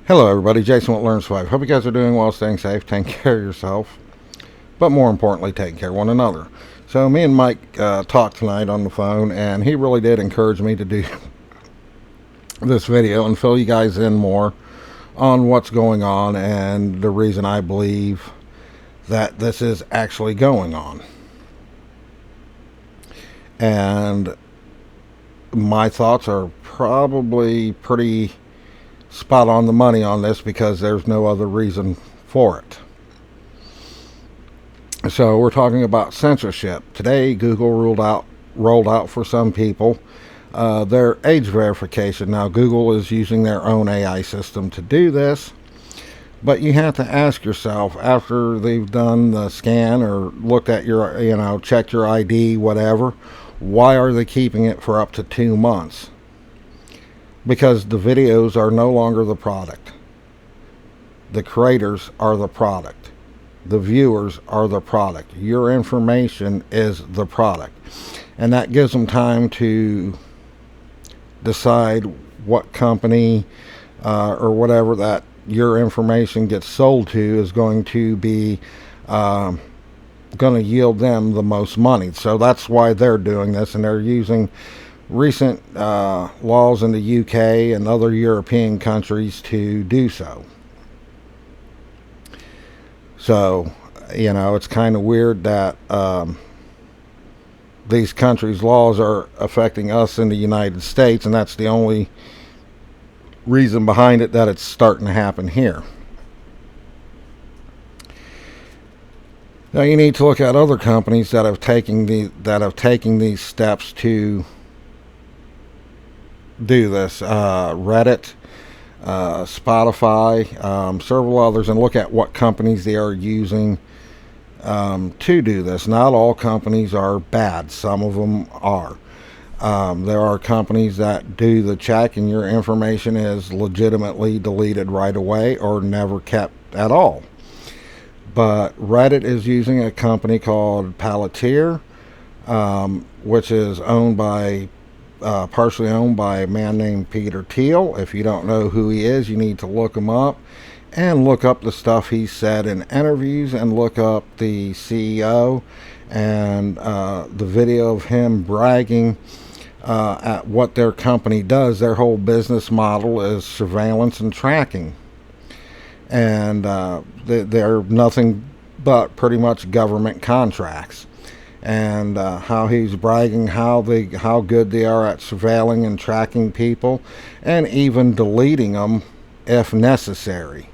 Hello everybody, Jason with Learn Survive. Hope you guys are doing well, staying safe, taking care of yourself, but more importantly, taking care of one another. So me and Mike talked tonight on the phone, and he really did encourage me to do this video and fill you guys in more on what's going on and the reason I believe that this is actually going on. And my thoughts are probably pretty spot on the money on this because there's no other reason for it. So we're talking about censorship. Today Google rolled out for some people their age verification. Now Google is using their own AI system to do this, but you have to ask yourself after they've done the scan or looked at your, checked your ID, whatever, why are they keeping it for up to 2 months? Because the videos are no longer the product. The creators are the product. The viewers are the product. Your information is the product. And that gives them time to decide what company or whatever that your information gets sold to is going to be going to yield them the most money. So that's why they're doing this, and they're using recent laws in the UK and other European countries to do so. So, it's kind of weird that these countries' laws are affecting us in the United States, and that's the only reason behind it that it's starting to happen here. Now you need to look at other companies that have taken these steps to do this. Reddit, Spotify, several others, and look at what companies they are using to do this. Not all companies are bad. Some of them are. There are companies that do the check and your information is legitimately deleted right away or never kept at all. But Reddit is using a company called Palantir, which is partially owned by a man named Peter Thiel. If you don't know who he is, you need to look him up and look up the stuff he said in interviews and look up the CEO and the video of him bragging at what their company does. Their whole business model is surveillance and tracking, and they're nothing but pretty much government contracts. And how he's bragging how good they are at surveilling and tracking people and even deleting them if necessary.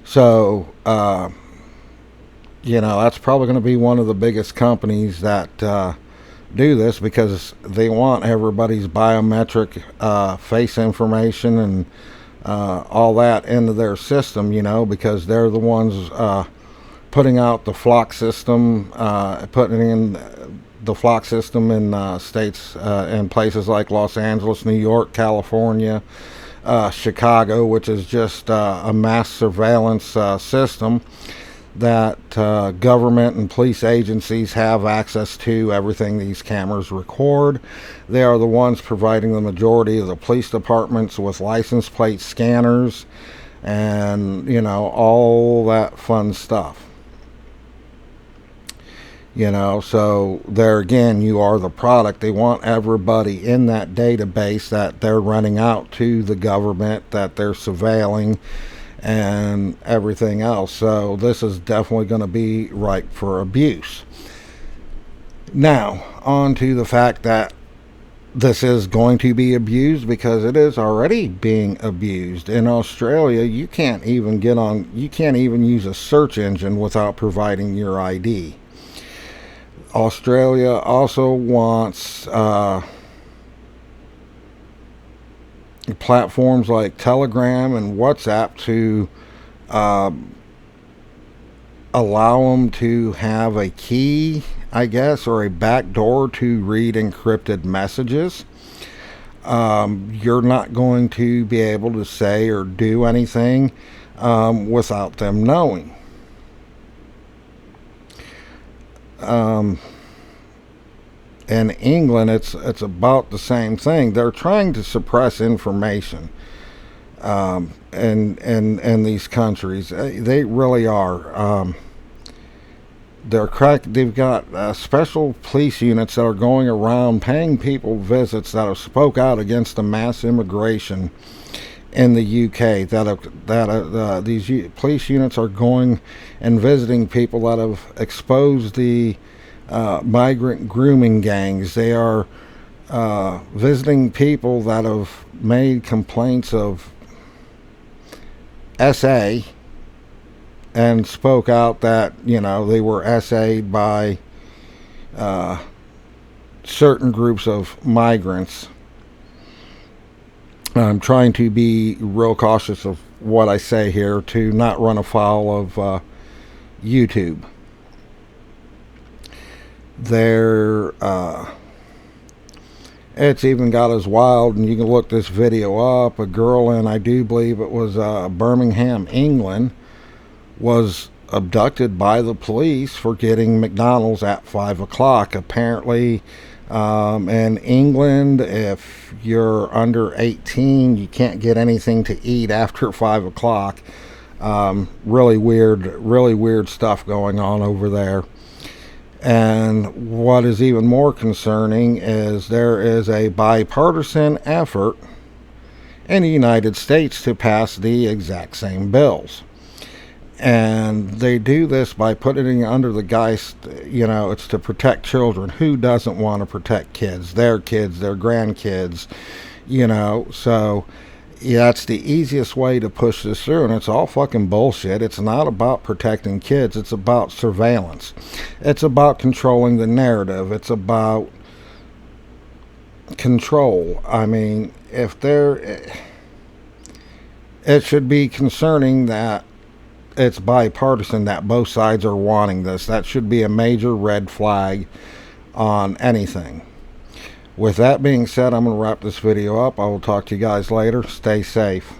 So that's probably going to be one of the biggest companies that do this because they want everybody's biometric face information and all that into their system, because they're the ones putting out the flock system, putting in the flock system in states in places like Los Angeles, New York, California, Chicago, which is just a mass surveillance system that government and police agencies have access to. Everything these cameras record. They are the ones providing the majority of the police departments with license plate scanners and all that fun stuff. So there again, you are the product. They want everybody in that database that they're running out to the government, that they're surveilling and everything else. So this is definitely going to be ripe for abuse. Now, on to the fact that this is going to be abused because it is already being abused. In Australia, you can't even use a search engine without providing your ID. Australia also wants platforms like Telegram and WhatsApp to allow them to have a key, I guess, or a backdoor to read encrypted messages. You're not going to be able to say or do anything without them knowing. In England, it's about the same thing. They're trying to suppress information. in these countries. They really are. They've got special police units that are going around paying people visits that have spoke out against the mass immigration in the UK. These police units are going and visiting people that have exposed the migrant grooming gangs. They are visiting people that have made complaints of SA and spoke out that, they were SA'd by certain groups of migrants. I'm trying to be real cautious of what I say here to not run afoul of YouTube. It's even got as wild, and you can look this video up. A girl in, I do believe it was Birmingham, England, was abducted by the police for getting McDonald's at 5 o'clock. Apparently, in England, if you're under 18, you can't get anything to eat after 5 o'clock. Really weird stuff going on over there. And what is even more concerning is there is a bipartisan effort in the United States to pass the exact same bills. And they do this by putting it under the guise, it's to protect children. Who doesn't want to protect kids, their grandkids, so yeah, that's the easiest way to push this through, and it's all fucking bullshit. It's not about protecting kids. It's about surveillance. It's about controlling the narrative. It's about control. I mean, it should be concerning that it's bipartisan, that both sides are wanting this. That should be a major red flag on anything. With that being said, I'm going to wrap this video up. I will talk to you guys later. Stay safe.